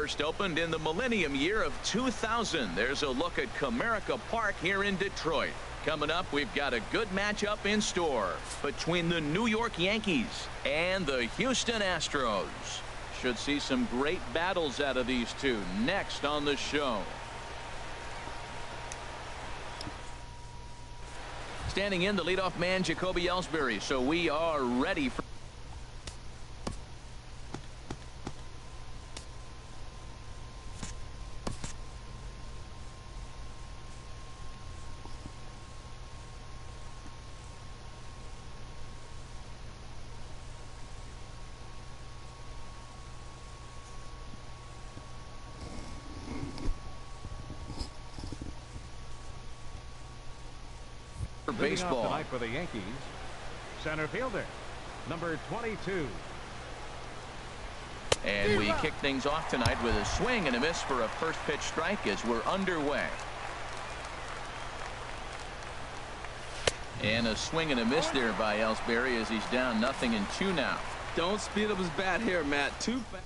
first opened in the millennium year of 2000. There's a look at Comerica Park here in Detroit. Coming up, we've got a good matchup in store between the New York Yankees and the Houston Astros. Should see some great battles out of these two next on the show. Standing in, the leadoff man, Jacoby Ellsbury. So we are ready for baseball. Tonight for the Yankees, center fielder, number 22. And we kick things off tonight with a swing and a miss for a first pitch strike as we're underway. And a swing and a miss there by Ellsbury as he's down 0-2 now. Don't speed up his bat here, Matt. Too fast.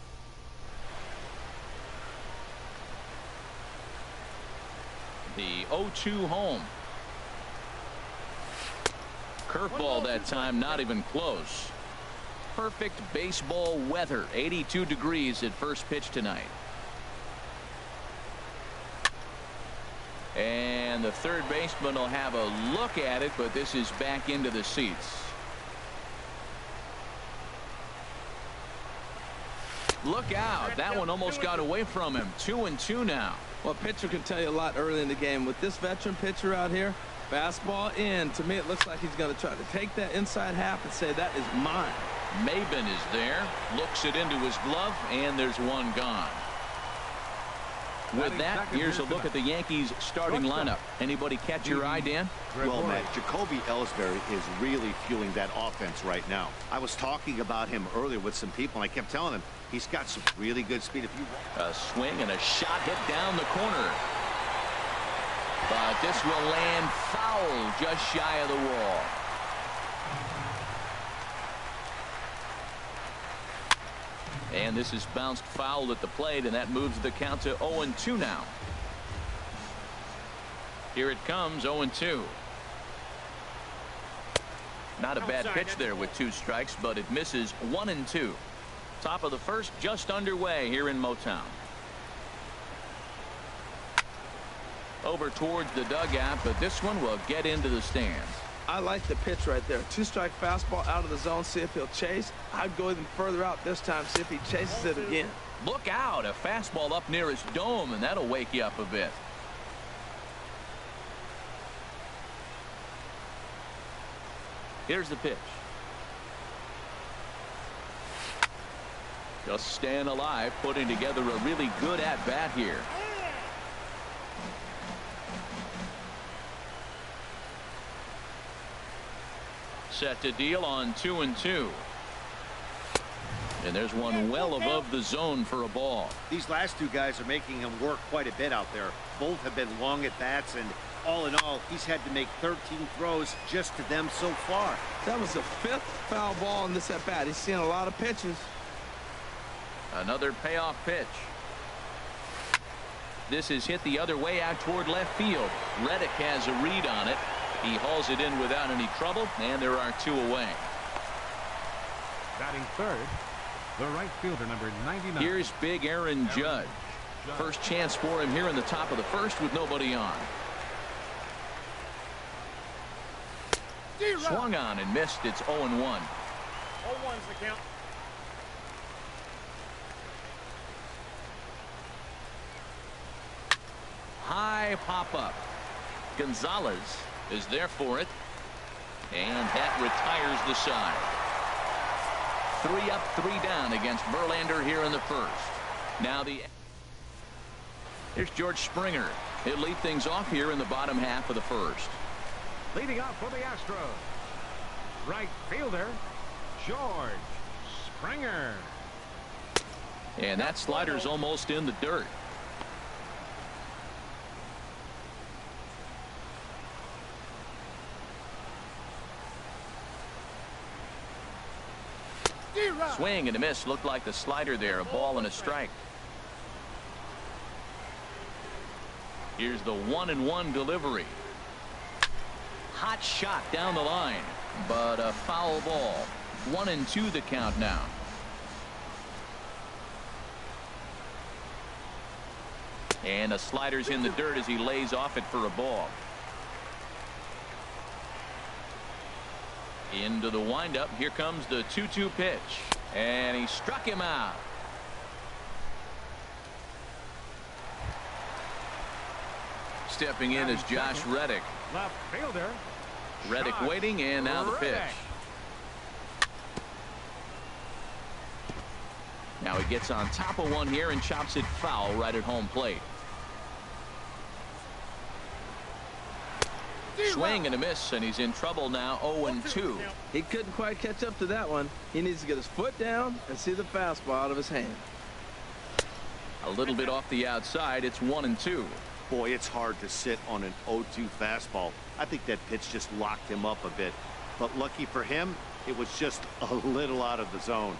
The 0-2 home. Curveball that time, not even close. Perfect baseball weather. 82 degrees at first pitch tonight. And the third baseman will have a look at it, but this is back into the seats. Look out. That one almost got away from him. 2-2 now. Well, pitcher can tell you a lot early in the game. With this veteran pitcher out here, fastball in. To me, it looks like he's going to try to take that inside half and say, that is mine. Maben is there. Looks it into his glove, and there's one gone. With that, here's a look at the Yankees starting lineup. Anybody catch your eye, Dan? Well, Matt, Jacoby Ellsbury is really fueling that offense right now. I was talking about him earlier with some people, and I kept telling him he's got some really good speed. If you a swing and a shot hit down the corner. But this will land foul just shy of the wall. And this is bounced foul at the plate, and that moves the count to 0-2 now. Here it comes, 0-2. Not a bad pitch there with 2 strikes, but it misses. 1-2. Top of the first, just underway here in Motown. Over towards the dugout, but this one will get into the stands. I like the pitch right there. 2-strike fastball out of the zone. See if he'll chase. I'd go even further out this time. See if he chases it again. Look out. A fastball up near his dome, and that'll wake you up a bit. Here's the pitch. Just staying alive, putting together a really good at-bat here. Set to deal on 2-2. And there's one well above the zone for a ball. These last 2 guys are making him work quite a bit out there. Both have been long at bats, and all in all, he's had to make 13 throws just to them so far. That was the 5th foul ball in this at bat. He's seen a lot of pitches. Another payoff pitch. This is hit the other way out toward left field. Reddick has a read on it. He hauls it in without any trouble, and there are 2 away. Batting third, the right fielder, number 99. Here's big Aaron Judge. First chance for him here in the top of the first with nobody on. Swung on and missed. It's 0-1. 0-1's the count. High pop-up. Gonzalez is there for it, and that retires the side. 3 up, 3 down against Verlander here in the first. Now here's George Springer. He'll lead things off here in the bottom half of the first. Leading off for the Astros, right fielder, George Springer. And that slider's almost in the dirt. Swing and a miss. Looked like the slider there. A ball and a strike. Here's the 1-1 delivery. Hot shot down the line, but a foul ball. 1-2 the count now. And a slider's in the dirt as he lays off it for a ball. Into the windup. Here comes the 2-2 pitch. And he struck him out. Stepping in is Josh Reddick. Left fielder. Reddick waiting, and now the pitch. Now he gets on top of one here and chops it foul right at home plate. Swing and a miss, and he's in trouble now. 0-2. He couldn't quite catch up to that one. He needs to get his foot down and see the fastball out of his hand. A little bit off the outside. It's 1-2. Boy, it's hard to sit on an 0-2 fastball. I think that pitch just locked him up a bit. But lucky for him, it was just a little out of the zone.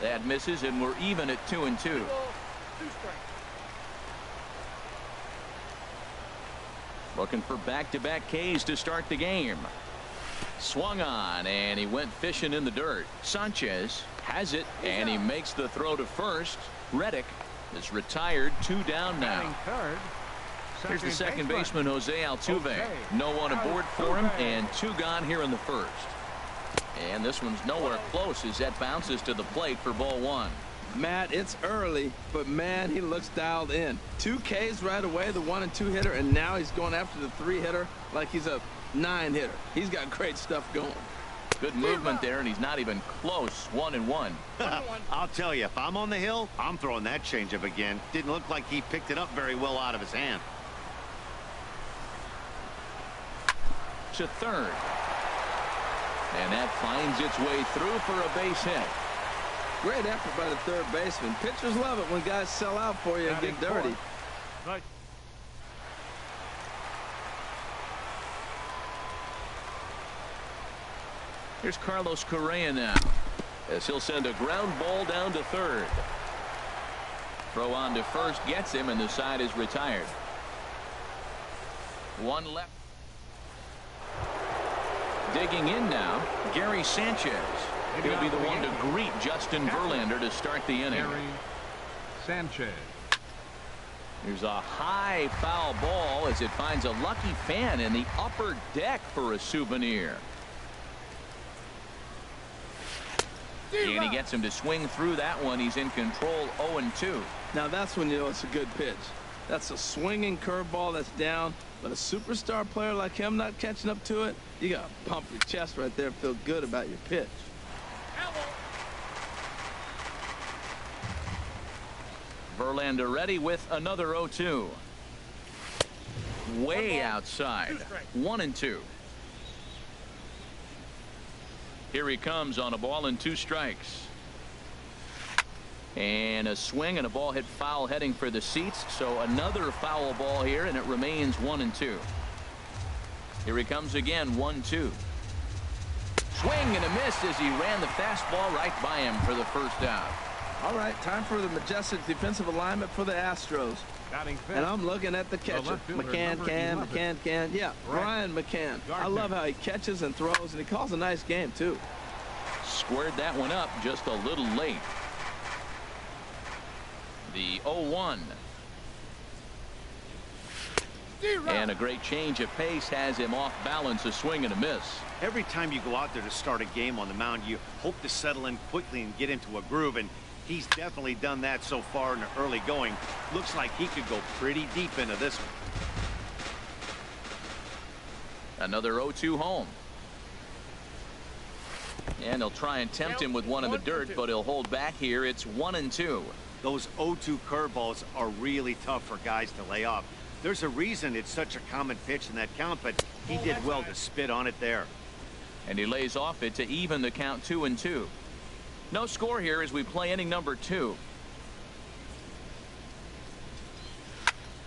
That misses, and we're even at 2-2. Looking for back-to-back Ks to start the game. Swung on, and he went fishing in the dirt. Sanchez has it, and he makes the throw to first. Reddick is retired. 2 down now. Here's the second baseman, Jose Altuve. No one aboard for him, and 2 gone here in the first. And this one's nowhere close as that bounces to the plate for ball 1. Matt, it's early, but man, he looks dialed in. 2 Ks right away, the 1 and 2 hitter, and now he's going after the 3 hitter like he's a 9 hitter. He's got great stuff going. Good movement there, and he's not even close. 1-1. I'll tell you, if I'm on the hill, I'm throwing that changeup again. Didn't look like he picked it up very well out of his hand. To third. And that finds its way through for a base hit. Great effort by the third baseman. Pitchers love it when guys sell out for you and get dirty. Right. Here's Carlos Correa now, as he'll send a ground ball down to third. Throw on to first gets him, and the side is retired. 1 left. Digging in now, Gary Sanchez. He'll be the one to greet Justin Verlander to start the inning. Gary Sanchez. Here's a high foul ball as it finds a lucky fan in the upper deck for a souvenir. And he gets him to swing through that one. He's in control. 0-2. Now that's when you know it's a good pitch. That's a swinging curveball that's down, but a superstar player like him not catching up to it, you got to pump your chest right there and feel good about your pitch. Verlander ready with another 0-2. Way outside. 1-2. Here he comes on a ball and 2 strikes. And a swing and a ball hit foul heading for the seats. So another foul ball here, and it remains 1-2. Here he comes again. 1-2. Swing and a miss as he ran the fastball right by him for the first out. All right, time for the majestic defensive alignment for the Astros. And I'm looking at the catcher. McCann. Yeah, Brian McCann. I love how he catches and throws, and he calls a nice game, too. Squared that one up just a little late. The 0-1. And a great change of pace has him off balance. A swing and a miss. Every time you go out there to start a game on the mound, you hope to settle in quickly and get into a groove, and he's definitely done that so far in the early going. Looks like he could go pretty deep into this one. Another 0-2 home. And they'll try and tempt him with one in the dirt, but he'll hold back here. It's 1-2. Those 0-2 curveballs are really tough for guys to lay off. There's a reason it's such a common pitch in that count, but he did well to spit on it there. And he lays off it to even the count. 2-2. No score here as we play inning number 2.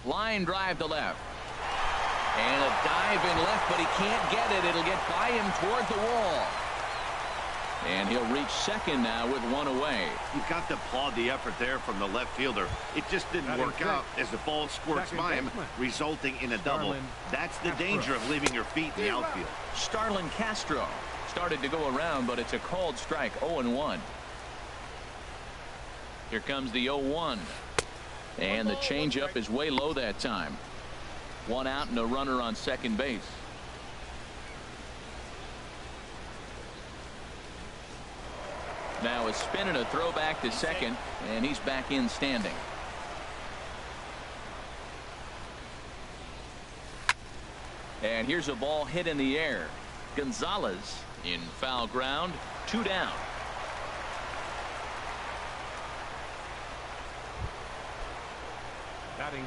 Line drive to left. And a dive in left, but he can't get it. It'll get by him toward the wall. And he'll reach second now with one away. You've got to applaud the effort there from the left fielder. It just didn't work out as the ball squirts by him, resulting in a double. That's the danger of leaving your feet in the outfield. Starlin Castro started to go around, but it's a called strike. 0-1. Here comes the 0-1. And the changeup is way low that time. One out and a runner on second base. Now a spin and a throw back to second, and he's back in standing. And here's a ball hit in the air. Gonzalez in foul ground, 2 down.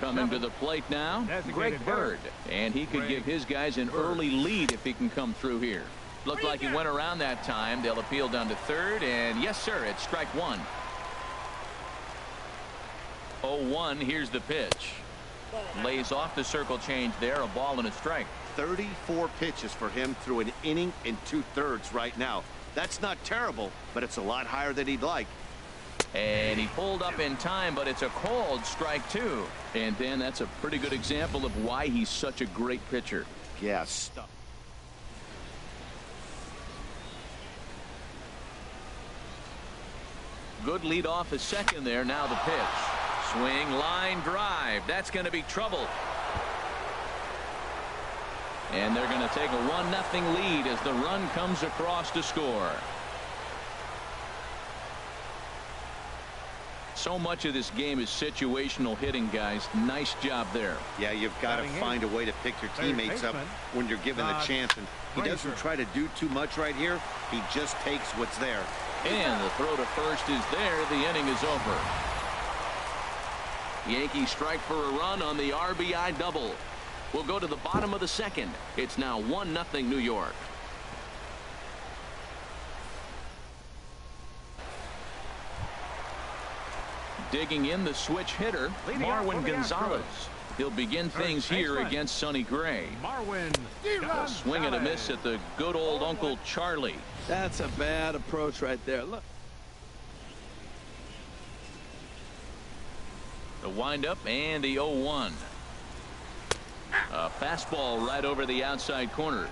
Coming to the plate now, Greg Bird, and he could give his guys an early lead if he can come through here. Looked like he went around that time. They'll appeal down to third, and yes sir, it's strike one. 0-1. Here's the pitch. Lays off the circle change there. A ball and a strike. 34 pitches for him through an inning and 2/3 right now. That's not terrible, but it's a lot higher than he'd like. And he pulled up in time, but it's a called strike two. And Dan, that's a pretty good example of why he's such a great pitcher. Yeah, stuff. Good lead off a second there. Now the pitch. Swing, line drive. That's going to be trouble. And they're going to take a 1-0 lead as the run comes across to score. So much of this game is situational hitting, guys. Nice job there. Yeah, you've got to find a way to pick your teammates up when you're given the chance. And he doesn't try to do too much right here. He just takes what's there. And the throw to first is there. The inning is over. Yankees strike for a run on the RBI double. We'll go to the bottom of the second. It's now 1-0 New York. Digging in the switch hitter, Marwin Gonzalez. He'll begin things here against Sonny Gray. A swing and a miss at the good old Uncle Charlie. That's a bad approach right there. Look. The windup and the 0-1. A fastball right over the outside corner.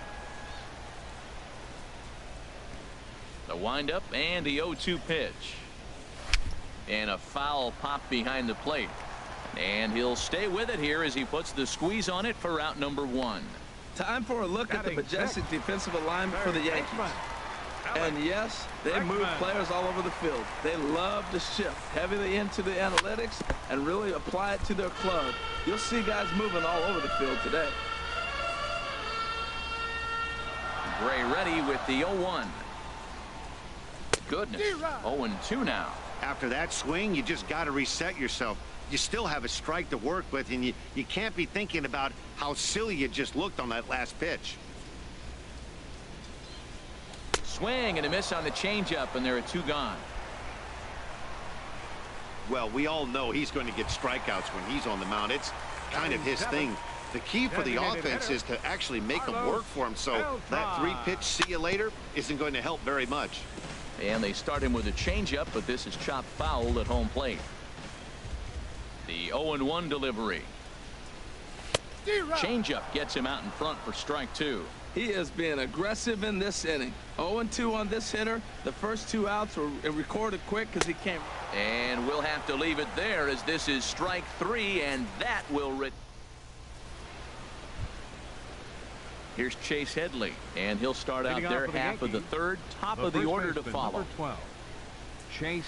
The windup and the 0-2 pitch. And a foul pop behind the plate. And he'll stay with it here as he puts the squeeze on it for out number one. Time for a look at the majestic defensive alignment for the Yankees. And yes, they move players all over the field. They love to shift heavily into the analytics and really apply it to their club. You'll see guys moving all over the field today. Gray ready with the 0-1. Goodness, 0-2 now. After that swing, you just got to reset yourself. You still have a strike to work with, and you can't be thinking about how silly you just looked on that last pitch. Swing and a miss on the changeup, and there are 2 gone. Well, we all know he's going to get strikeouts when he's on the mound. It's kind of his thing. The key for the offense is to actually make them work for him, so that 3-pitch see you later isn't going to help very much. And they start him with a changeup, but this is chopped foul at home plate. The 0-1 delivery. Changeup gets him out in front for strike 2. He is being aggressive in this inning. 0-2 on this hitter. The first 2 outs were recorded quick because he came. And we'll have to leave it there as this is strike 3, and that will Here's Chase Headley, and he'll start out there half of the third, top of the order to follow. 12, Chase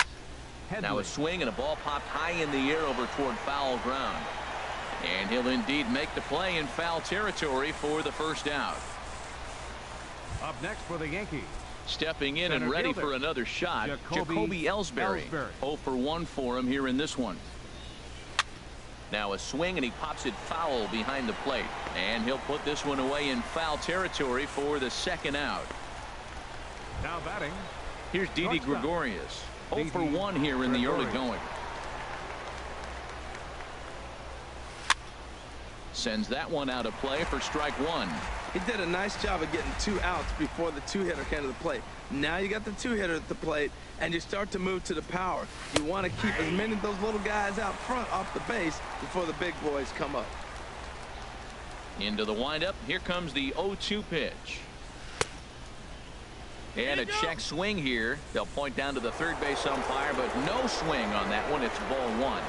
Headley. Now a swing and a ball popped high in the air over toward foul ground. And he'll indeed make the play in foul territory for the first out. Up next for the Yankees. Stepping in and ready for another shot, Jacoby Ellsbury. 0 for 1 for him here in this one. Now a swing and he pops it foul behind the plate, and he'll put this one away in foul territory for the second out. Now batting, here's Didi Gregorius. 0 for 1 here in the early going. sends that one out of play for strike one. He did a nice job of getting 2 outs before the 2-hitter came to the plate. Now you got the 2-hitter at the plate, and you start to move to the power. You want to keep as many of those little guys out front off the base before the big boys come up. Into the windup. Here comes the 0-2 pitch. And a check swing here. They'll point down to the third base umpire, but no swing on that one. It's ball one.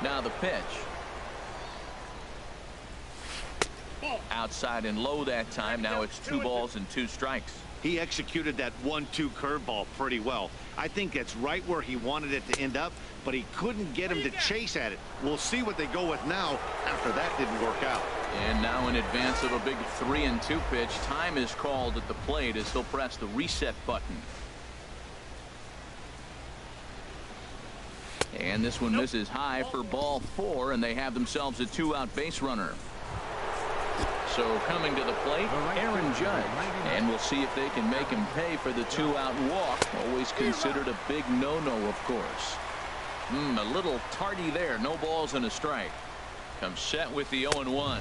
Now the pitch. Outside and low that time. Now it's 2 balls and 2 strikes. He executed that 1-2 curveball pretty well. I think it's right where he wanted it to end up, but he couldn't get him to chase at it. We'll see what they go with now after that didn't work out. And now in advance of a big 3-2 pitch, time is called at the plate as he'll press the reset button. And this one misses high for ball 4, and they have themselves a 2-out base runner. So coming to the plate, Aaron Judge. And we'll see if they can make him pay for the 2-out walk. Always considered a big no-no, of course. A little tardy there. No balls and a strike. Comes set with the 0-1.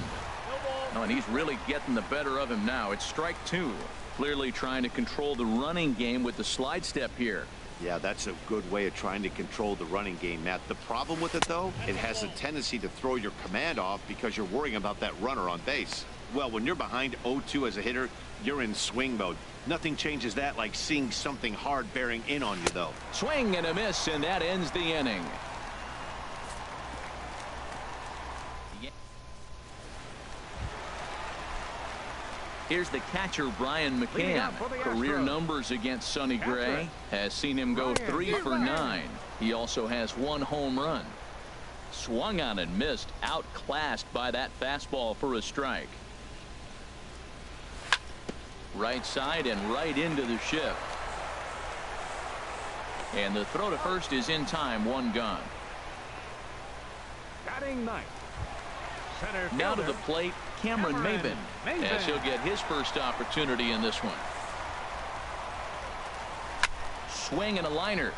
Oh, and he's really getting the better of him now. It's strike 2. Clearly trying to control the running game with the slide step here. Yeah, that's a good way of trying to control the running game, Matt. The problem with it, though, it has a tendency to throw your command off because you're worrying about that runner on base. Well, when you're behind 0-2 as a hitter, you're in swing mode. Nothing changes that like seeing something hard bearing in on you, though. Swing and a miss, and that ends the inning. Here's the catcher, Brian McCann. Career numbers against Sonny Gray has seen him go 3 for 9. He also has 1 home run. Swung on and missed, outclassed by that fastball for a strike. Right side and right into the shift. And the throw to first is in time. 1 gone. Batting ninth. Now to the plate, Cameron Maben, as he'll get his first opportunity in this one. Swing and a liner,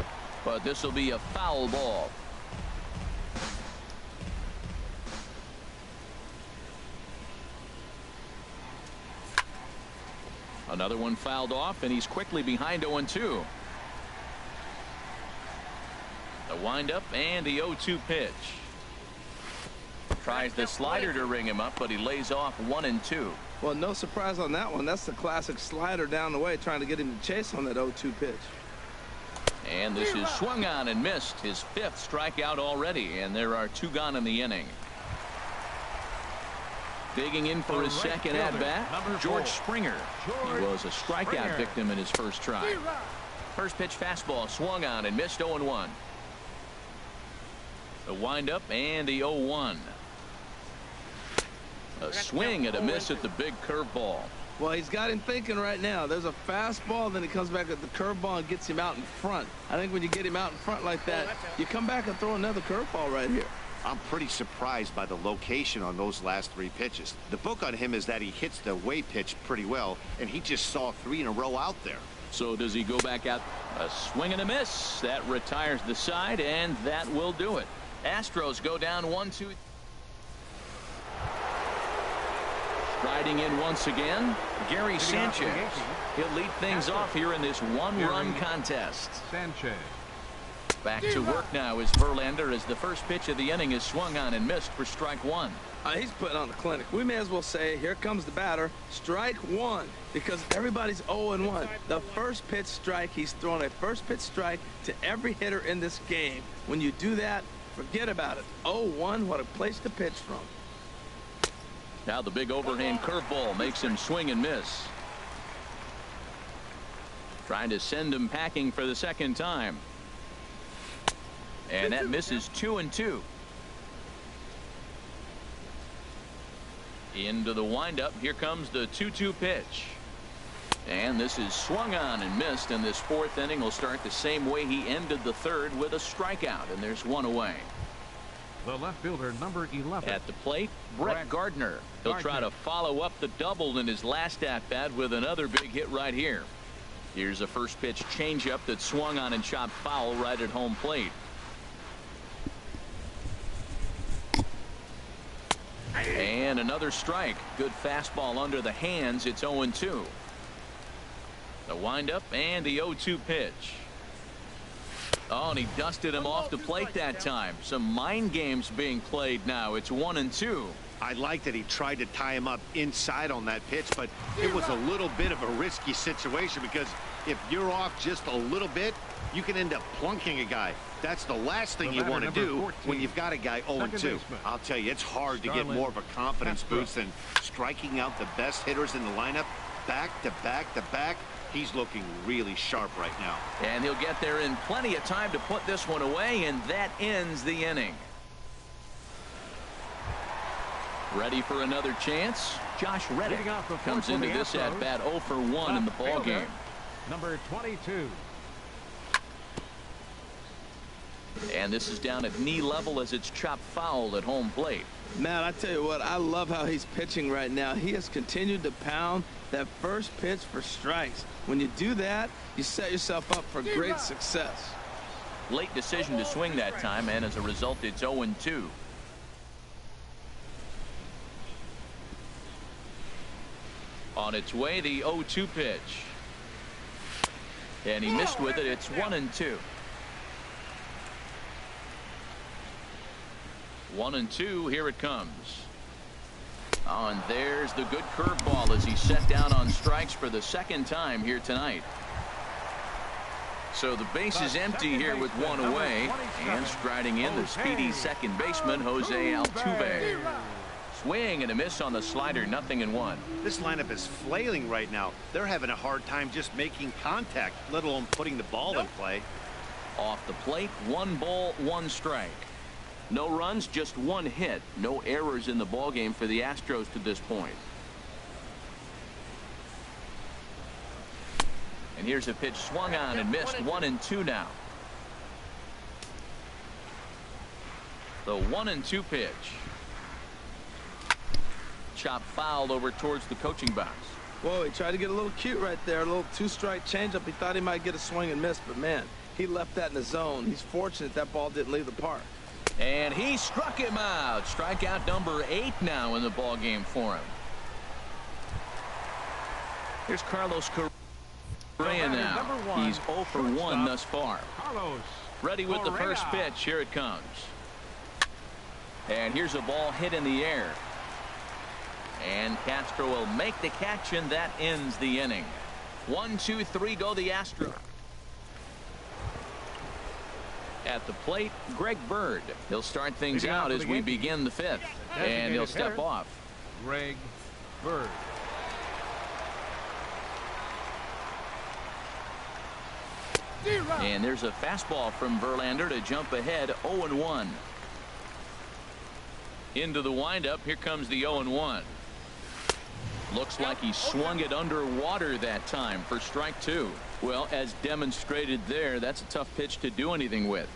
but this will be a foul ball. Another one fouled off, and he's quickly behind 0-2. The windup and the 0-2 pitch. Tries the slider to ring him up, but he lays off 1-2. Well, no surprise on that one. That's the classic slider down the way, trying to get him to chase on that 0-2 pitch. And this is swung on and missed. His 5th strikeout already, and there are 2 gone in the inning. Digging in for his second at-bat, George Springer. He was a strikeout victim in his first try. First pitch fastball swung on and missed. 0-1. The windup and the 0-1. A swing and a miss at the big curveball. Well, he's got him thinking right now. There's a fastball, then he comes back at the curveball and gets him out in front. I think when you get him out in front like that, you come back and throw another curveball right here. I'm pretty surprised by the location on those last 3 pitches. The book on him is that he hits the away pitch pretty well, and he just saw 3 in a row out there. So does he go back out? A swing and a miss. That retires the side, and that will do it. Astros go down 1-2. Striding in once again, Gary Sanchez. He'll lead things off here in this 1-run contest. Sanchez. Back to work now is Verlander as the first pitch of the inning is swung on and missed for strike 1. He's putting on the clinic. We may as well say, here comes the batter, strike 1, because everybody's 0-1. The first pitch strike, he's throwing a first pitch strike to every hitter in this game. When you do that, forget about it. 0-1, what a place to pitch from. Now the big overhand curveball makes him swing and miss. Trying to send him packing for the second time. And that misses 2-2. Into the windup. Here comes the 2-2 pitch. And this is swung on and missed. And this 4th inning will start the same way he ended the 3rd with a strikeout. And there's 1 away. The left fielder, number 11. At the plate, Brett Gardner. He'll try to follow up the double in his last at-bat with another big hit right here. Here's a first pitch changeup that swung on and chopped foul right at home plate. And another strike. Good fastball under the hands. It's 0-2. The windup and the 0-2 pitch. Oh, and he dusted him off the plate that time. Some mind games being played now. It's 1-2. I like that he tried to tie him up inside on that pitch, but it was a little bit of a risky situation because if you're off just a little bit, you can end up plunking a guy. That's the last thing you want to do 14, when you've got a guy 0-2. I'll tell you, it's hard to get more of a confidence boost than striking out the best hitters in the lineup back to back to back. He's looking really sharp right now. And he'll get there in plenty of time to put this one away, and that ends the inning. Ready for another chance? Josh Reddick comes into this at bat 0 for 1 in the ball game. Number 22. And this is down at knee level as it's chopped foul at home plate. Man, I tell you what, I love how he's pitching right now. He has continued to pound that first pitch for strikes. When you do that, you set yourself up for great success. Late decision to swing that time, and as a result, it's 0-2. On its way, the 0-2 pitch. And he missed with it. It's 1-2. 1-2. Here it comes. Oh, and there's the good curveball as he set down on strikes for the second time here tonight. So the base is empty here with one away, and striding in the speedy second baseman Jose Altuve. Swing and a miss on the slider, 0-1. This lineup is flailing right now. They're having a hard time just making contact, let alone putting the ball in play. Off the plate, 1 ball, 1 strike. No runs, just 1 hit. No errors in the ballgame for the Astros to this point. And here's a pitch swung on and missed. 1-2 now. The 1-2 pitch. Chop fouled over towards the coaching box. Whoa, he tried to get a little cute right there. A little 2-strike changeup. He thought he might get a swing and miss, but man, he left that in the zone. He's fortunate that ball didn't leave the park. And he struck him out. Strikeout number 8 now in the ball game for him. Here's Carlos Correa now. He's 0 for 1 thus far. Ready with the first pitch. Here it comes. And here's a ball hit in the air. And Castro will make the catch, and that ends the inning. 1, 2, 3 go the Astros. At the plate, Greg Bird. He'll start things out as we begin the 5th. And he'll step off. Greg Bird. And there's a fastball from Verlander to jump ahead 0-1. Into the windup. Here comes the 0-1. Looks like he swung it underwater that time for strike 2. Well, as demonstrated there, that's a tough pitch to do anything with.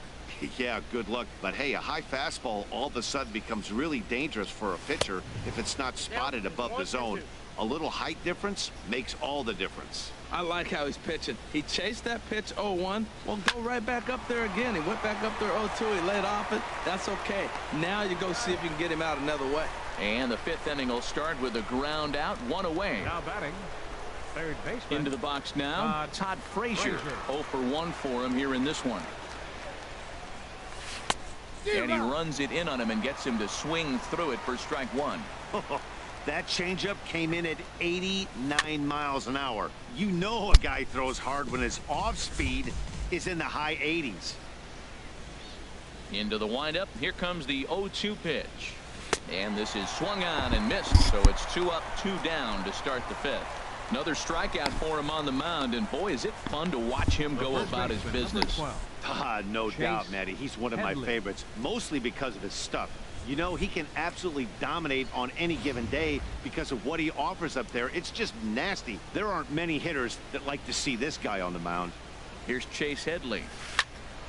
Yeah, good luck. But hey, a high fastball all of a sudden becomes really dangerous for a pitcher if it's not spotted above the zone. A little height difference makes all the difference. I like how he's pitching. He chased that pitch 0-1. Well, go right back up there again. He went back up there 0-2. He laid off it. That's okay. Now you go see if you can get him out another way. And the 5th inning will start with a ground out, 1 away. Now batting, third baseman. Into the box now, Todd Frazier. 0 for 1 for him here in this one. And he runs it in on him and gets him to swing through it for strike 1. That changeup came in at 89 miles an hour. You know a guy throws hard when his off speed is in the high 80s. Into the windup. Here comes the 0-2 pitch. And this is swung on and missed. So it's 2 up, 2 down to start the 5th. Another strikeout for him on the mound. And boy, is it fun to watch him go about his business. No doubt, Matty. He's one of my favorites, mostly because of his stuff. You know, he can absolutely dominate on any given day because of what he offers up there. It's just nasty. There aren't many hitters that like to see this guy on the mound. Here's Chase Headley.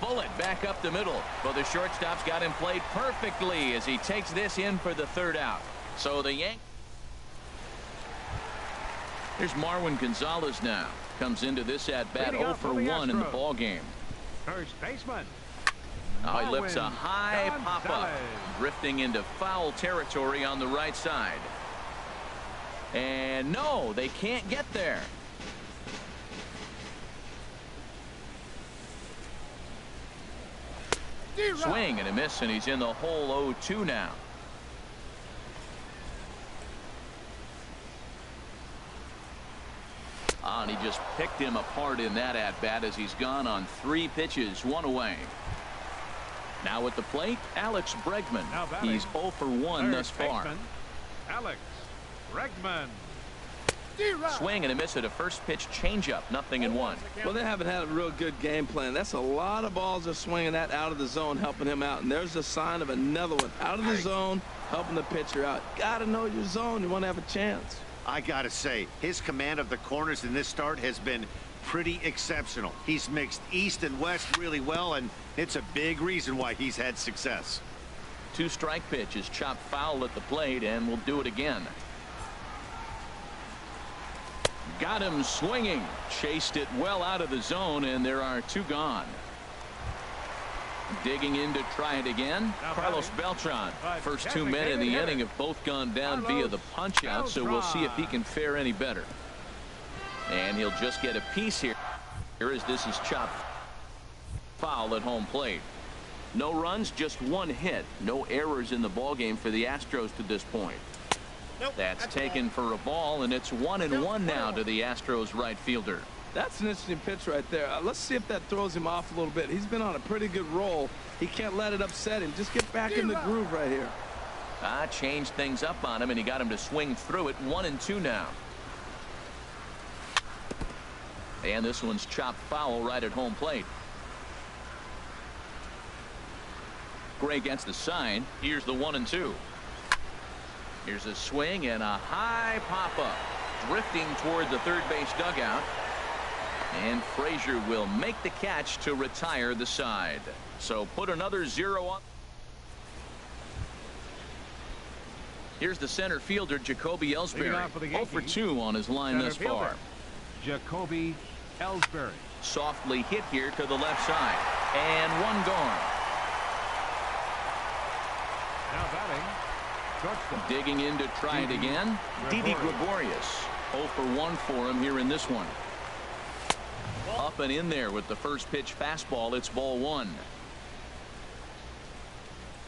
Bullet back up the middle. Well, the shortstop's got him played perfectly as he takes this in for the 3rd out. So the Yankees. Here's Marwin Gonzalez now. Comes into this at bat 0 for 1 in the ball game. First baseman, Oh, he lifts a high pop-up, drifting into foul territory on the right side. And no, they can't get there. Swing and a miss, and he's in the hole 0-2 now. And he just picked him apart in that at-bat as he's gone on 3 pitches, 1 away. Now at the plate, Alex Bregman. He's 0 for 1 thus far. Alex Bregman. Swing and a miss at a first pitch changeup, 0-1. Well, they haven't had a real good game plan. That's a lot of balls they're swinging at out of the zone, helping him out. And there's a sign of another one out of the zone, helping the pitcher out. Got to know your zone. You want to have a chance. I got to say, his command of the corners in this start has been pretty exceptional. He's mixed east and west really well, and it's a big reason why he's had success. 2-strike pitch is chopped foul at the plate, and we'll do it again. Got him swinging. Chased it well out of the zone, and there are 2 gone. Digging in to try it again, Carlos Beltran. First 2 men in the inning have both gone down via the punch out, so we'll see if he can fare any better. And he'll just get a piece here as this is chopped foul at home plate. No runs, just 1 hit. No errors in the ballgame for the Astros to this point. That's taken for a ball, and it's 1-1 now to the Astros right fielder. That's an interesting pitch right there. Let's see if that throws him off a little bit. He's been on a pretty good roll. He can't let it upset him. Just get back in the groove right here. Changed things up on him, and he got him to swing through it. 1-2 now. And this one's chopped foul right at home plate. Gray gets the sign. Here's the 1-2. Here's a swing and a high pop-up, drifting toward the third base dugout. And Frazier will make the catch to retire the side. So put another 0 on. Here's the center fielder, Jacoby Ellsbury. 0 for 2 on his line thus far. Jacoby Ellsbury. Softly hit here to the left side. And 1 gone. Now batting. Digging in to try it again, Didi Gregorius. 0 for 1 for him here in this one. Up and in there with the first pitch fastball. It's ball 1.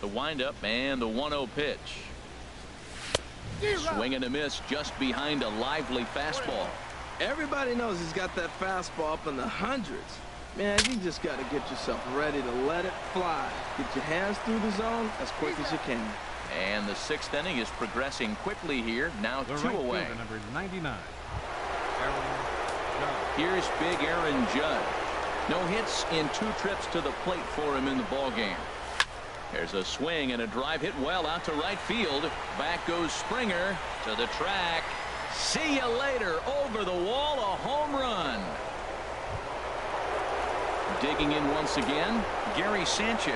The windup and the 1-0 pitch. Swing and a miss just behind a lively fastball. Everybody knows he's got that fastball up in the hundreds. Man, you just got to get yourself ready to let it fly. Get your hands through the zone as quick as you can. And the 6th inning is progressing quickly here. Now 2 away. Number 99. Here's big Aaron Judd. No hits in 2 trips to the plate for him in the ballgame. There's a swing and a drive hit well out to right field. Back goes Springer to the track. See you later. Over the wall, a home run. Digging in once again, Gary Sanchez.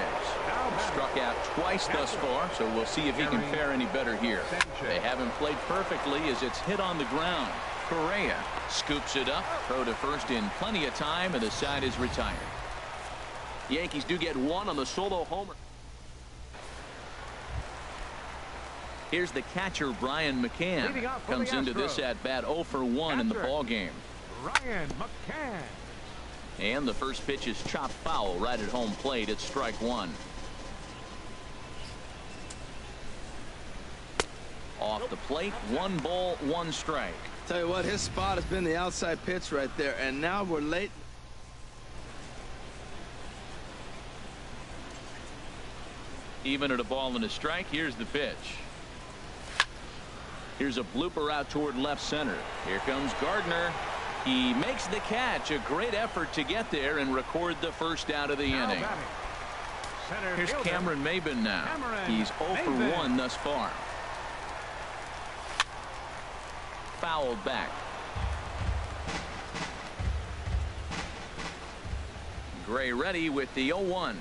Struck out twice thus far, so we'll see if he can fare any better here. They haven't played perfectly as it's hit on the ground. Correa scoops it up, throw to first in plenty of time, and the side is retired. The Yankees do get 1 on the solo homer. Here's the catcher, Brian McCann. Comes into this at-bat 0 for 1 in the ballgame. Brian McCann. And the first pitch is chopped foul right at home plate. It's strike 1. Off the plate, 1 ball, 1 strike. Tell you what, his spot has been the outside pitch right there, and now we're late. Even at a ball and a strike, here's the pitch. Here's a blooper out toward left center. Here comes Gardner. He makes the catch. A great effort to get there and record the first out of the inning. Here's Cameron Maben now. He's 0 for 1 thus far. Fouled back. Gray ready with the 0-1.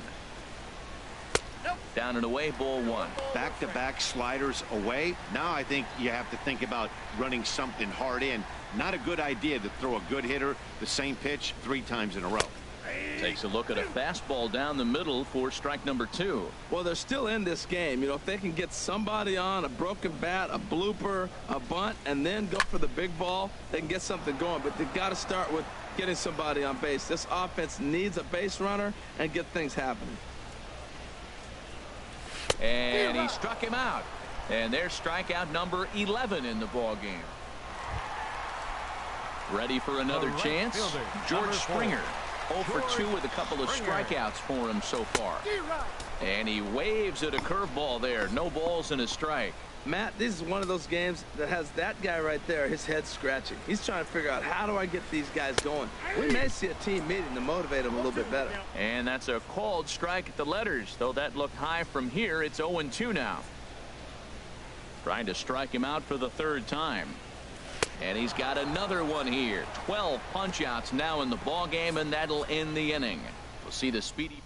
Down and away, ball 1. Back-to-back sliders away. Now I think you have to think about running something hard in. Not a good idea to throw a good hitter the same pitch 3 times in a row. Takes a look at a fastball down the middle for strike number 2. Well, they're still in this game. You know, if they can get somebody on, a broken bat, a blooper, a bunt, and then go for the big ball, they can get something going. But they've got to start with getting somebody on base. This offense needs a base runner and get things happening. And he struck him out. And there's strikeout number 11 in the ball game. Ready for another chance? George Springer. 0 for 2 with a couple of strikeouts for him so far. And he waves at a curveball there. No balls and a strike. Matt, this is one of those games that has that guy right there, his head scratching. He's trying to figure out, how do I get these guys going? We may see a team meeting to motivate them a little bit better. And that's a called strike at the letters. Though that looked high from here, it's 0-2 now. Trying to strike him out for the 3rd time. And he's got another one here. 12 punch-outs now in the ball game, and that'll end the inning. We'll see the speedy.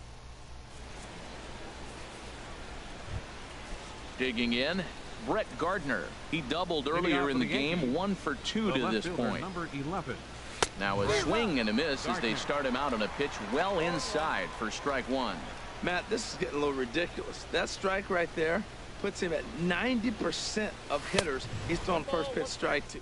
Digging in, Brett Gardner. He doubled earlier in the game. 1 for 2 to this point. Number 11. Now a swing and a miss as they start him out on a pitch well inside for strike 1. Matt, this is getting a little ridiculous. That strike right there puts him at 90% of hitters he's thrown first pitch strike to.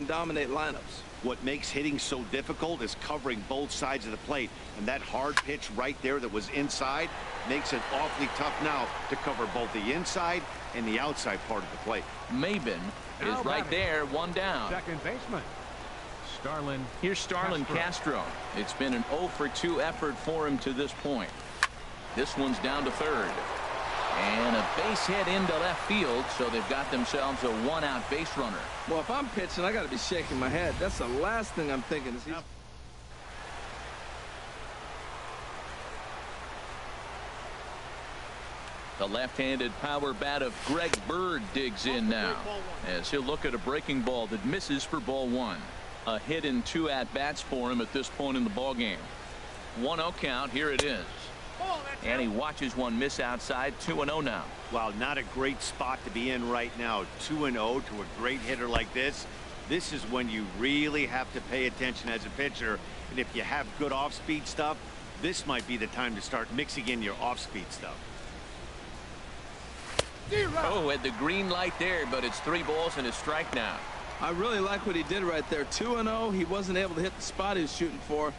Dominate lineups. What makes hitting so difficult is covering both sides of the plate, and that hard pitch right there that was inside makes it awfully tough now to cover both the inside and the outside part of the plate. Maben is right there, 1 down. Second baseman Starlin. Here's Starlin Castro. It's been an 0 for 2 effort for him to this point. This one's down to 3rd. And a base hit into left field, so they've got themselves a 1-out base runner. Well, if I'm pitching, I got to be shaking my head. That's the last thing I'm thinking is The left-handed power bat of Greg Bird digs in now as he'll look at a breaking ball that misses for ball 1. A hit in 2 at-bats for him at this point in the ball game. 1-0 count. Here it is. And he watches one miss outside. 2-0 now. Wow, not a great spot to be in right now. 2-0 to a great hitter like this. This is when you really have to pay attention as a pitcher. And if you have good off-speed stuff, this might be the time to start mixing in your off-speed stuff. Oh, had the green light there, but it's 3 balls and a strike now. I really like what he did right there. 2-0. He wasn't able to hit the spot he was shooting for.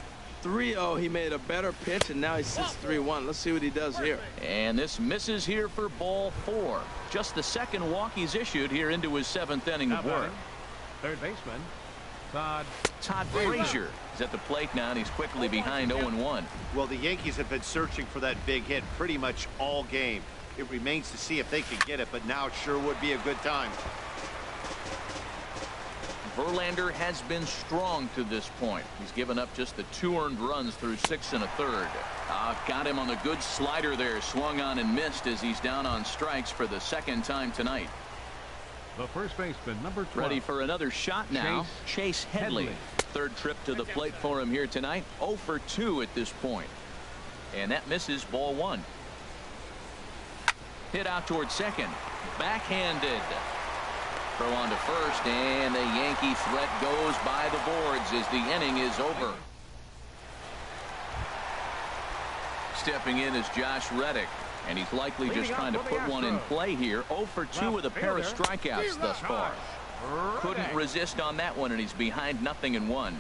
3-0, he made a better pitch, and now he sits 3-1. Let's see what he does here. And this misses here for ball 4. Just the 2nd walk he's issued here into his 7th inning of work. Third baseman Todd Frazier is at the plate now, and he's quickly behind 0-1. Well, the Yankees have been searching for that big hit pretty much all game. It remains to see if they can get it, but now it sure would be a good time. Verlander has been strong to this point. He's given up just the 2 earned runs through 6 1/3. Got him on a good slider there. Swung on and missed as he's down on strikes for the 2nd time tonight. The first baseman, number 12. Ready for another shot now. Chase Headley. 3rd trip to the plate for him here tonight. 0 for 2 at this point. And that misses ball 1. Hit out towards 2nd. Backhanded. Throw on to 1st, and the Yankee threat goes by the boards as the inning is over. Stepping in is Josh Reddick, and he's likely just trying to put one in play here. 0 for 2 with a pair of strikeouts thus far. Couldn't resist on that one, and he's behind 0-1.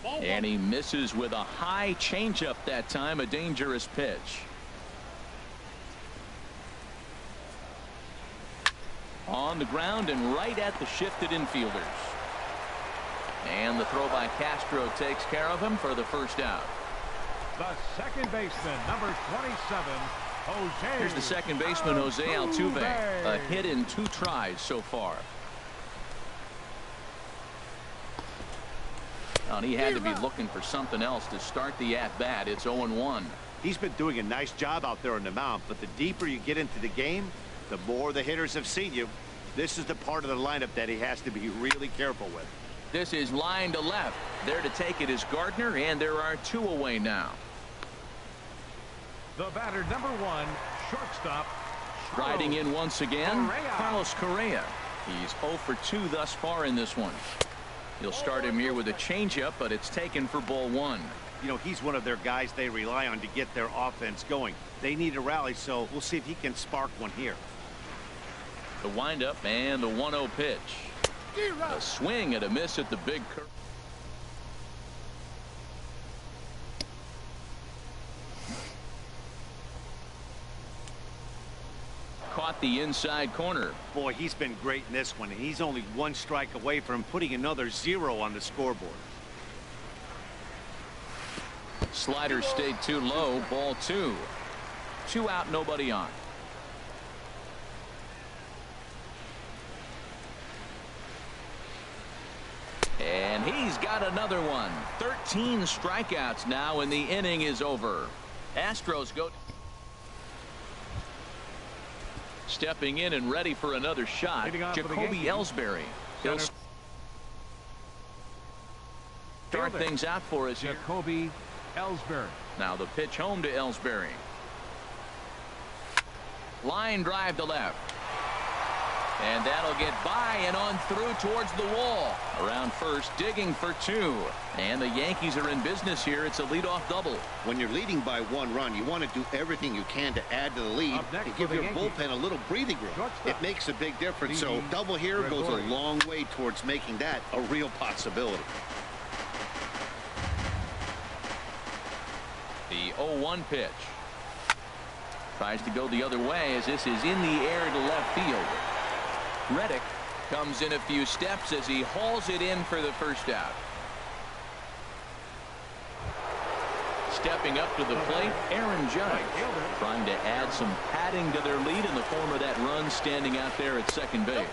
And he misses with a high changeup that time, a dangerous pitch. On the ground and right at the shifted infielders. And the throw by Castro takes care of him for the 1st out. The second baseman, number 27, Jose. Here's the 2nd baseman, Jose Altuve. A hit in 2 tries so far. And he had to be looking for something else to start the at-bat. It's 0-1. He's been doing a nice job out there on the mound, but the deeper you get into the game, the more the hitters have seen you. This is the part of the lineup that he has to be really careful with. This is line to left. There to take it is Gardner, and there are 2 away now. The batter, number 1, shortstop. Riding in once again, Carlos Correa. He's 0 for 2 thus far in this one. He'll start him here with a changeup, but it's taken for ball one. You know, he's one of their guys they rely on to get their offense going. They need a rally, so we'll see if he can spark one here. The windup and the 1-0 pitch. A swing and a miss at the big curve. Caught the inside corner. Boy, he's been great in this one, and he's only one strike away from putting another 0 on the scoreboard. Slider stayed too low. Ball two. 2 out, nobody on. And he's got another one. 13 strikeouts now, and the inning is over. Astros go. Stepping in and ready for another shot, Jacoby Ellsbury. He'll start things out for us here. Jacoby Ellsbury. Now the pitch home to Ellsbury. Line drive to left. And that'll get by and on through towards the wall. Around first, digging for 2. And the Yankees are in business here. It's a leadoff double. When you're leading by 1 run, you want to do everything you can to add to the lead and give your bullpen a little breathing room. It makes a big difference. So double here goes a long way towards making that a real possibility. The 0-1 pitch. Tries to go the other way as this is in the air to left field. Reddick comes in a few steps as he hauls it in for the first out. Stepping up to the plate, Aaron Judge, trying to add some padding to their lead in the form of that run standing out there at second base.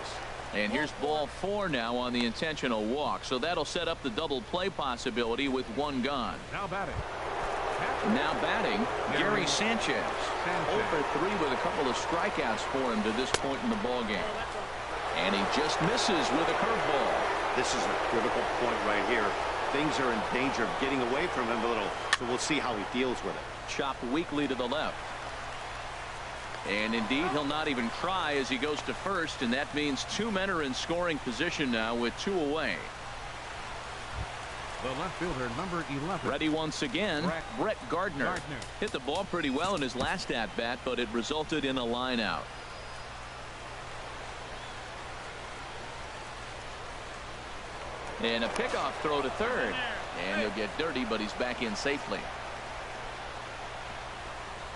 And here's ball 4 now on the intentional walk, so that'll set up the double play possibility with 1 gone. Now batting, Gary Sanchez. 0 for 3 with a couple of strikeouts for him to this point in the ball game. And he just misses with a curveball. This is a critical point right here. Things are in danger of getting away from him a little, so we'll see how he deals with it. Chopped weakly to the left. And indeed, he'll not even try as he goes to first, and that means 2 men are in scoring position now with 2 away. The left fielder, number 11. Ready once again, Brett Gardner. Hit the ball pretty well in his last at-bat, but it resulted in a line out. And a pickoff throw to third. And he'll get dirty, but he's back in safely.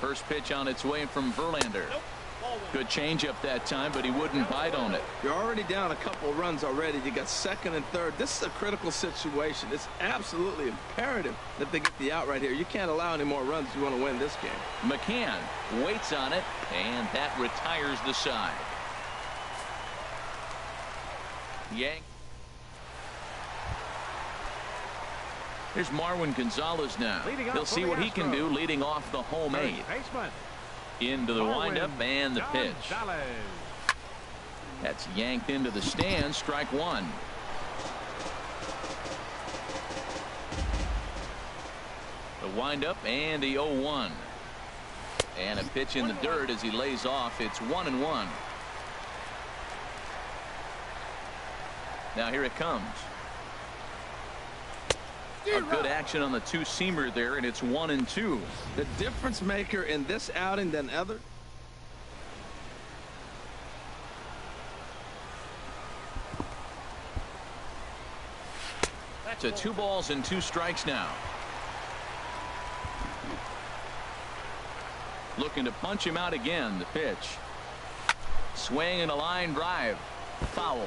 First pitch on its way from Verlander. Good changeup that time, but he wouldn't bite on it. You're already down a couple runs already. You got second and third. This is a critical situation. It's absolutely imperative that they get the out right here. You can't allow any more runs if you want to win this game. McCann waits on it, and that retires the side. Yank. Here's Marwin Gonzalez now. He'll see what he can do leading off the home 8. Into the windup and the pitch. That's yanked into the stand. Strike 1. The windup and the 0-1. And a pitch in the dirt as he lays off. It's 1-1. Now here it comes. A good action on the 2-seamer there, and it's 1-2. The difference maker in this outing than other. To 2 balls and 2 strikes now. Looking to punch him out again. The pitch. Swing and a line drive. Foul.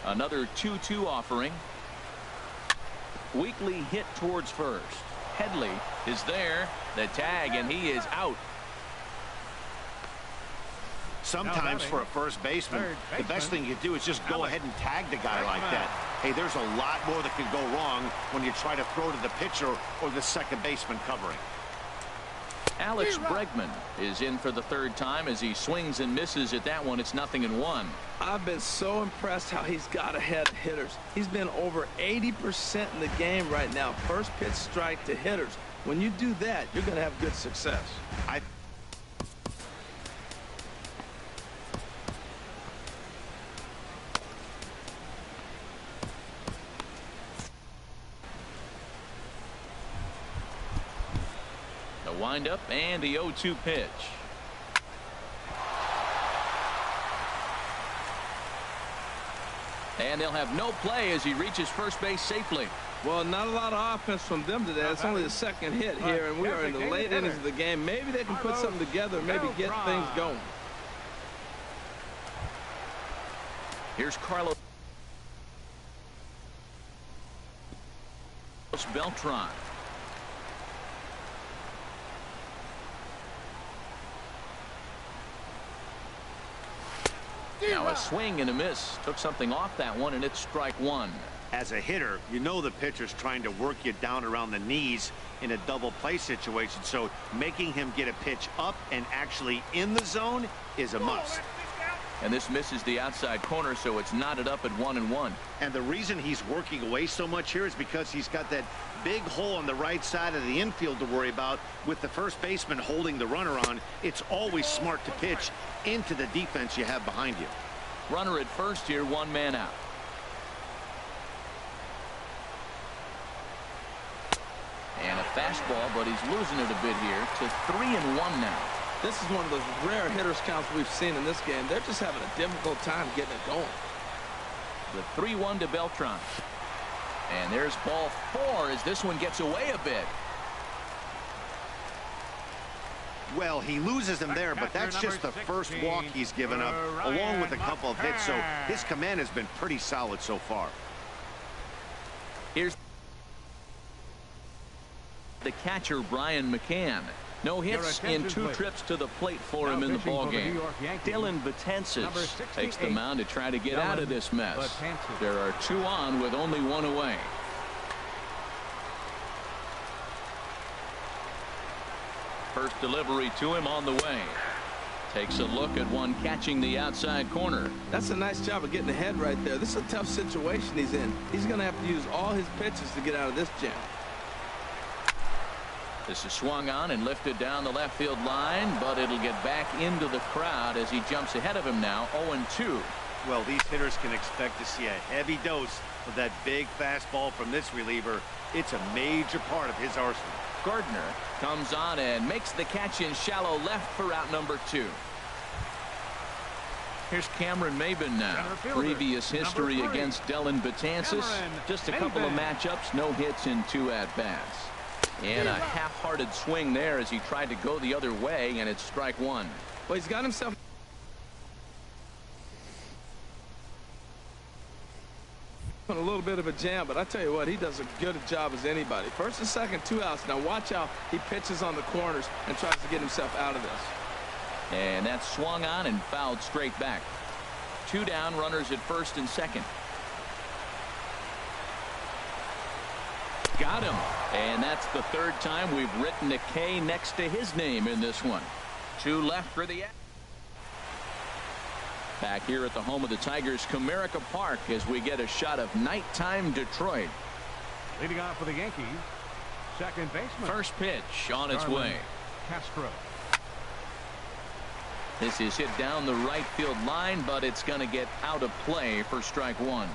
Another 2-2 offering. Weakly hit towards first. Headley is there. The tag, and he is out. Sometimes for a first baseman, the best thing you do is just go ahead and tag the guy like that. Hey, there's a lot more that can go wrong when you try to throw to the pitcher or the second baseman covering. Alex Bregman is in for the 3rd time as he swings and misses at that one. It's 0-1. I've been so impressed how he's got ahead of hitters. He's been over 80% in the game right now. First pitch strike to hitters. When you do that, you're going to have good success. windup and the 0-2 pitch. And they'll have no play as he reaches first base safely. Well, not a lot of offense from them today. It's only the second hit here, and we are in the late innings of the game. Maybe they can put something together, maybe get things going. Here's Carlos Beltran. Now a swing and a miss. Took something off that one, and it's strike one. As a hitter, you know the pitcher's trying to work you down around the knees in a double play situation, so making him get a pitch up and actually in the zone is a must. And this misses the outside corner, so it's knotted up at 1-1. And the reason he's working away so much here is because he's got that big hole on the right side of the infield to worry about. With the first baseman holding the runner on, it's always smart to pitch into the defense you have behind you. Runner at first here, 1 man out. And a fastball, but he's losing it a bit here to 3-1 now. This is one of those rare hitters counts we've seen in this game. They're just having a difficult time getting it going. The 3-1 to Beltran. And there's ball 4 as this one gets away a bit. Well, he loses him there, but that's just the first walk he's given up, along with a couple of hits, so his command has been pretty solid so far. Here's the catcher, Brian McCann. No hits in 2 trips to the plate for him in the ballgame. Dylan Betances takes the mound to try to get out of this mess. There are 2 on with only 1 away. First delivery to him on the way. Takes a look at one catching the outside corner. That's a nice job of getting ahead right there. This is a tough situation he's in. He's going to have to use all his pitches to get out of this jam. This is swung on and lifted down the left field line, but it'll get back into the crowd as he jumps ahead of him now, 0-2. Well, these hitters can expect to see a heavy dose of that big fastball from this reliever. It's a major part of his arsenal. Gardner comes on and makes the catch in shallow left for out number 2. Here's Cameron Maben now. Previous history against Dylan Betances. Just a couple of matchups, no hits in 2 at-bats. And a half-hearted swing there as he tried to go the other way, and it's strike 1. Well, he's got himself in a little bit of a jam, but I tell you what, he does as good a job as anybody. First and second, 2 outs. Now watch how he pitches on the corners and tries to get himself out of this. And that's swung on and fouled straight back. 2 down, runners at first and second. Got him. And that's the 3rd time we've written a K next to his name in this one. 2 left for the... Back here at the home of the Tigers, Comerica Park, as we get a shot of nighttime Detroit. Leading off for the Yankees, second baseman. First pitch on its way. Castro. This is hit down the right field line, but it's going to get out of play for strike 1.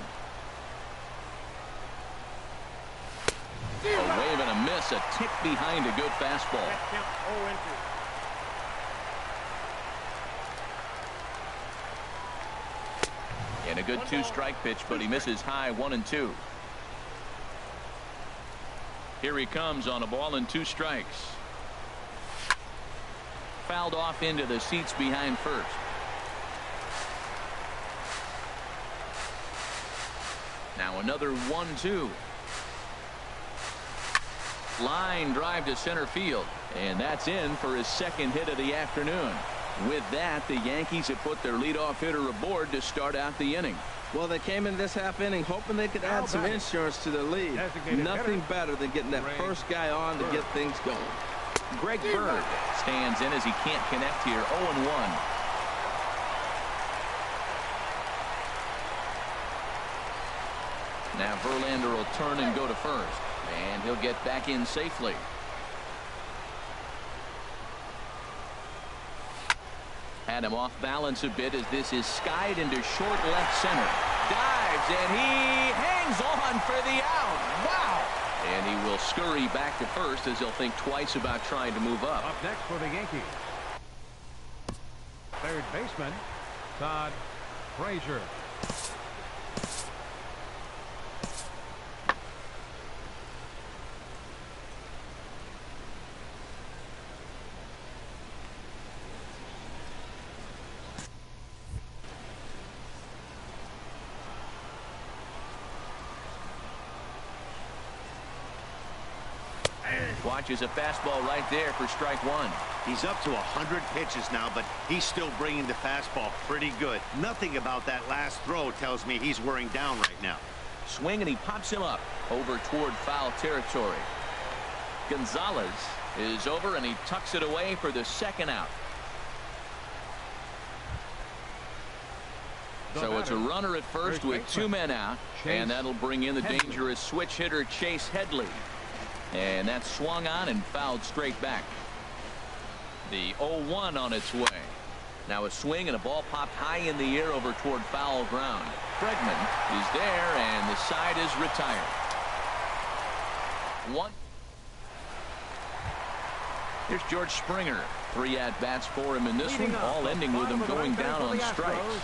A wave and a miss, a tick behind a good fastball. And a good 2-strike pitch, but he misses high, 1-2. Here he comes on a ball and 2 strikes. Fouled off into the seats behind first. Now another 1-2. Line drive to center field, and that's in for his 2nd hit of the afternoon. With that, the Yankees have put their leadoff hitter aboard to start out the inning. Well, they came in this half inning hoping they could add some insurance to their lead. Nothing better than getting that first guy on to get things going. Greg Bird stands in as he can't connect here, 0-1. Now Verlander will turn and go to first, and he'll get back in safely. Had him off balance a bit as this is skied into short left center. Dives, and he hangs on for the out. Wow! And And he will scurry back to first as he'll think twice about trying to move up. Up next for the Yankees, third baseman Todd Frazier. Watches a fastball right there for strike one. He's up to 100 pitches now, but he's still bringing the fastball pretty good. Nothing about that last throw tells me he's wearing down right now. Swing, and he pops him up over toward foul territory. Gonzalez is over, and he tucks it away for the second out. So it's a runner at first with two men out, and that'll bring in the dangerous switch hitter Chase Headley. And that's swung on and fouled straight back. The 0-1 on its way. Now a swing and a ball popped high in the air over toward foul ground. Bregman is there, and the side is retired. One. Here's George Springer. 3 at-bats for him in this one, all ending with him going down on strikes.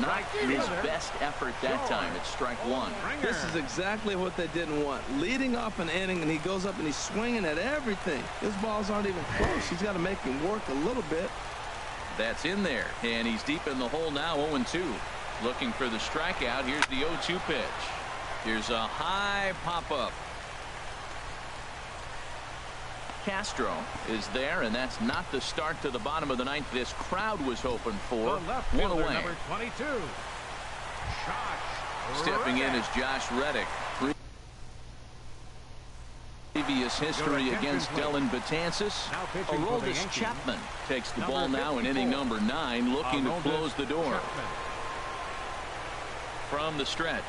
Not his best effort that time. It's strike one. This is exactly what they didn't want. Leading off an inning, and he goes up and he's swinging at everything. His balls aren't even close. He's got to make him work a little bit. That's in there, and he's deep in the hole now, 0-2. Looking for the strikeout. Here's the 0-2 pitch. Here's a high pop-up. Castro is there, and that's not the start to the bottom of the ninth this crowd was hoping for. One away. Number 22, Stepping in is Josh Reddick. Previous history against Dellin Betances. Aroldis Chapman takes the ball now in inning number 9, looking to close the door. From the stretch.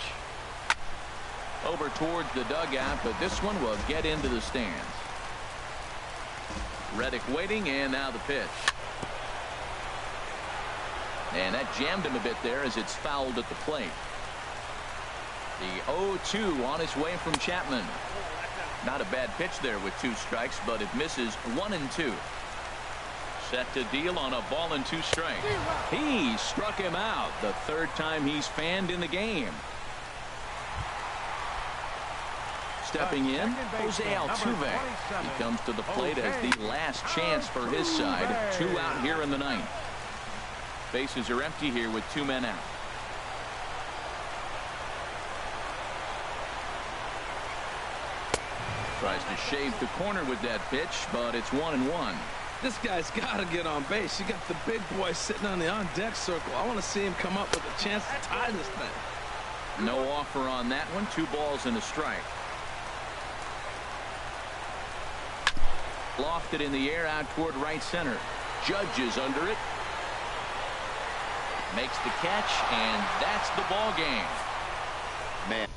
Over towards the dugout, but this one will get into the stands. Reddick waiting, and now the pitch. And that jammed him a bit there as it's fouled at the plate. The 0-2 on its way from Chapman. Not a bad pitch there with 2 strikes, but it misses 1-2. Set to deal on a ball and 2 strikes. He struck him out, the 3rd time he's fanned in the game. Stepping in, Jose Altuve. He comes to the plate as the last chance for his side. 2 out here in the 9th. Bases are empty here with 2 men out. Tries to shave the corner with that pitch, but it's 1-1. This guy's got to get on base. You got the big boy sitting on the on-deck circle. I want to see him come up with a chance to tie this thing. No offer on that one. 2 balls and a strike. Lofted in the air out toward right center. Judge is under it. Makes the catch, and that's the ball game. Man.